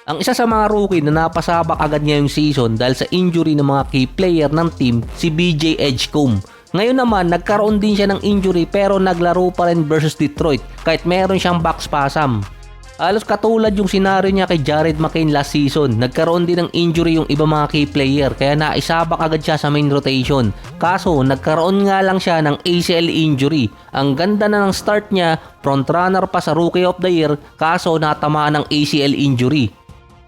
Ang isa sa mga rookie na napasabak agad ngayong season dahil sa injury ng mga key player ng team, si BJ Edgecombe. Ngayon naman, nagkaroon din siya ng injury pero naglaro pa rin versus Detroit kahit meron siyang back spasm. Halos katulad yung senaryo niya kay Jared McCain last season. Nagkaroon din ng injury yung iba mga key player kaya naisabak agad siya sa main rotation. Kaso nagkaroon nga lang siya ng ACL injury. Ang ganda na ng start niya, front runner pa sa Rookie of the Year, kaso natamaan ng ACL injury.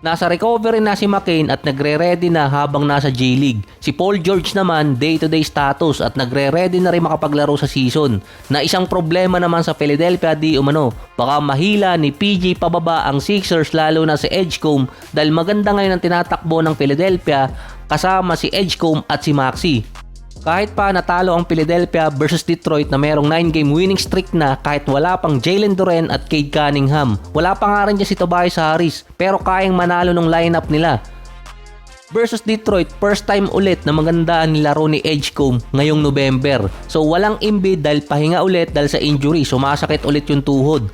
Nasa recovery na si McCain at nagre-ready na habang nasa J-League. Si Paul George naman day-to-day status at nagre-ready na rin makapaglaro sa season. Na isang problema naman sa Philadelphia di umano, baka mahila ni PG pababa ang Sixers lalo na si Edgecombe dahil maganda ngayon ang tinatakbo ng Philadelphia kasama si Edgecombe at si Maxey. Kahit pa natalo ang Philadelphia versus Detroit na merong 9-game winning streak na kahit wala pang Jalen Duren at Cade Cunningham. Wala pa nga rin dyan si Tobias Harris pero kayang manalo ng lineup nila. Versus Detroit, first time ulit na maganda ang nilaro ni Edgecombe ngayong November. So walang Embiid dahil pahinga ulit dahil sa injury, sumasakit ulit yung tuhod.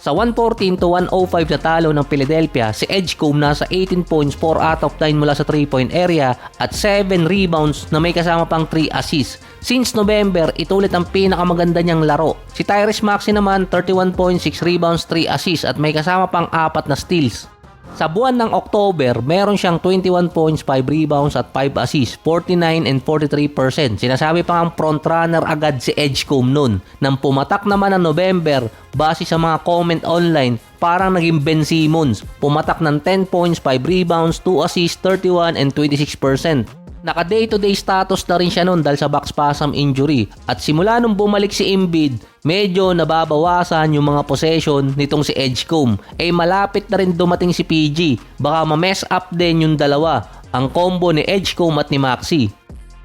Sa 114-105 na talo ng Philadelphia, si Edgecombe nasa 18 points, 4 out of 9 mula sa 3-point area at 7 rebounds na may kasama pang 3 assists. Since November, ito ulit ang pinakamaganda niyang laro. Si Tyrese Maxey naman 31 points, 6 rebounds, 3 assists at may kasama pang 4 na steals. Sa buwan ng October, meron siyang 21 points, 5 rebounds at 5 assists, 49 and 43%. Sinasabi pa ang front runner agad si Edgecombe nun. Nang pumatak naman ng November, base sa mga comment online, parang naging Ben Simmons. Pumatak ng 10 points, 5 rebounds, 2 assists, 31 and 26%. Naka day-to-day status na rin siya nun dahil sa back spasm injury. At simula nung bumalik si Embiid, medyo nababawasan yung mga possession nitong si Edgecombe. Malapit na rin dumating si PG. Baka ma-mess up din yung dalawa, ang combo ni Edgecombe at ni Maxey.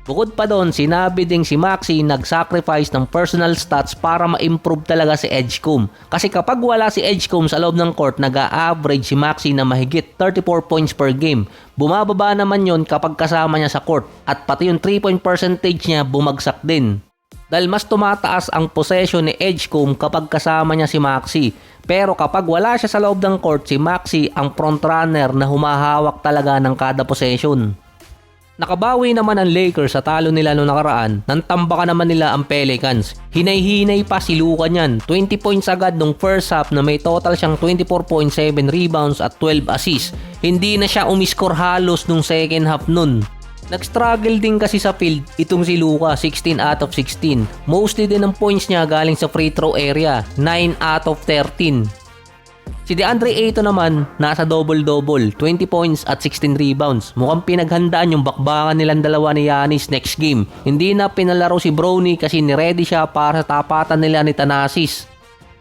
Bukod pa doon, sinabi ding si Maxey nag-sacrifice ng personal stats para ma-improve talaga si Edgecombe. Kasi kapag wala si Edgecombe sa loob ng court, nag-a-average si Maxey na mahigit 34 points per game. Bumababa naman yon kapag kasama niya sa court at pati yung 3-point percentage niya bumagsak din. Dahil mas tumataas ang possession ni Edgecombe kapag kasama niya si Maxey. Pero kapag wala siya sa loob ng court, si Maxey ang front runner na humahawak talaga ng kada possession. Nakabawi naman ang Lakers sa talo nila noong nakaraan, nang tambakan naman nila ang Pelicans. Hinay-hinay pa si Luka niyan, 20 points agad nung first half na may total siyang 24.7 rebounds at 12 assists. Hindi na siya umiskor halos nung second half nun. Nag-struggle din kasi sa field itong si Luka, 16 out of 16. Mostly din ang points niya galing sa free throw area, 9 out of 13. Si DeAndre Ayton naman, nasa double-double, 20 points at 16 rebounds. Mukhang pinaghandaan yung bakbakan nilang dalawa ni Giannis next game. Hindi na pinalaro si Bronny kasi niready siya para sa tapatan nila ni Thanasis.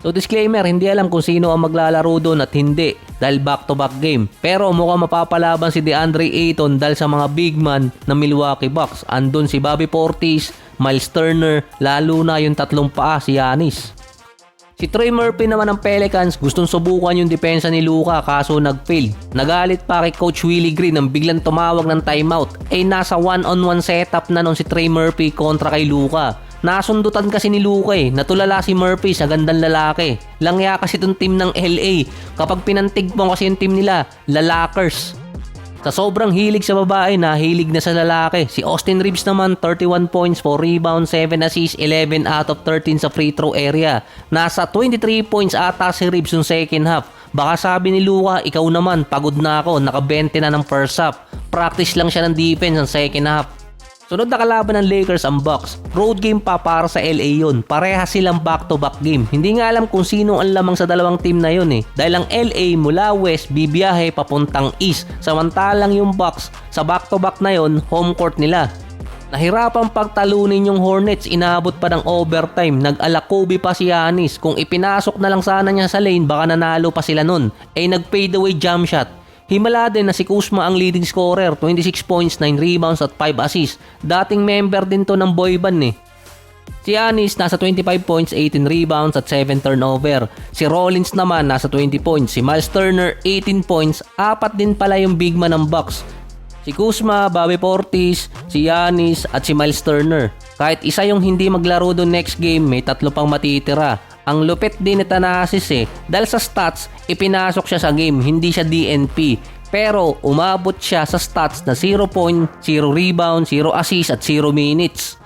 So disclaimer, hindi alam kung sino ang maglalaro doon at hindi dahil back-to-back game. Pero mukhang mapapalaban si DeAndre Ayton dahil sa mga big man ng Milwaukee Bucks. Andun si Bobby Portis, Miles Turner, lalo na yung tatlong paa si Giannis. Si Trey Murphy naman ng Pelicans, gustong subukan yung depensa ni Luka kaso nag-fail. Nagalit pa kay Coach Willie Green nang biglang tumawag ng timeout. Nasa one-on-one setup na nun si Trey Murphy kontra kay Luka. Nasundutan kasi ni Luka natulala si Murphy sa gandang lalaki. Langya kasi itong team ng LA. Kapag pinantig mo kasi yung team nila, lalakers. Sa sobrang hilig sa babae, nahilig na sa lalaki. Si Austin Reeves naman, 31 points, 4 rebounds, 7 assists, 11 out of 13 sa free throw area. Nasa 23 points ata si Reeves yung second half. Baka sabi ni Luka, ikaw naman, pagod na ako, naka-20 na ng first half. Practice lang siya ng defense ng second half. Sunod na kalaban ng Lakers ang Bucks. Road game pa para sa LA yun. Pareha silang back-to-back game. Hindi nga alam kung sino ang lamang sa dalawang team na yun Dahil ang LA mula west bibiyahe papuntang east. Samantalang yung Bucks sa back-to-back na yun, home court nila. Nahirapang pagtalunin yung Hornets, inabot pa ng overtime. Nag-alakobi pa si Giannis. Kung ipinasok na lang sana niya sa lane, baka nanalo pa sila nun. Nag-fade away jump shot. Himala din na si Kuzma ang leading scorer, 26 points, 9 rebounds at 5 assists. Dating member din to ng boy band Si Giannis nasa 25 points, 18 rebounds at 7 turnover. Si Rollins naman nasa 20 points. Si Miles Turner 18 points, 4 din pala yung big man ng Bucks. Si Kuzma, Bobby Portis, si Giannis at si Miles Turner. Kahit isa yung hindi maglaro doon next game, may 3 pang matitira. Ang lupit din ni Thanasis dahil sa stats, ipinasok siya sa game, hindi siya DNP. Pero umabot siya sa stats na 0 point, 0 rebound, 0 assist at 0 minutes.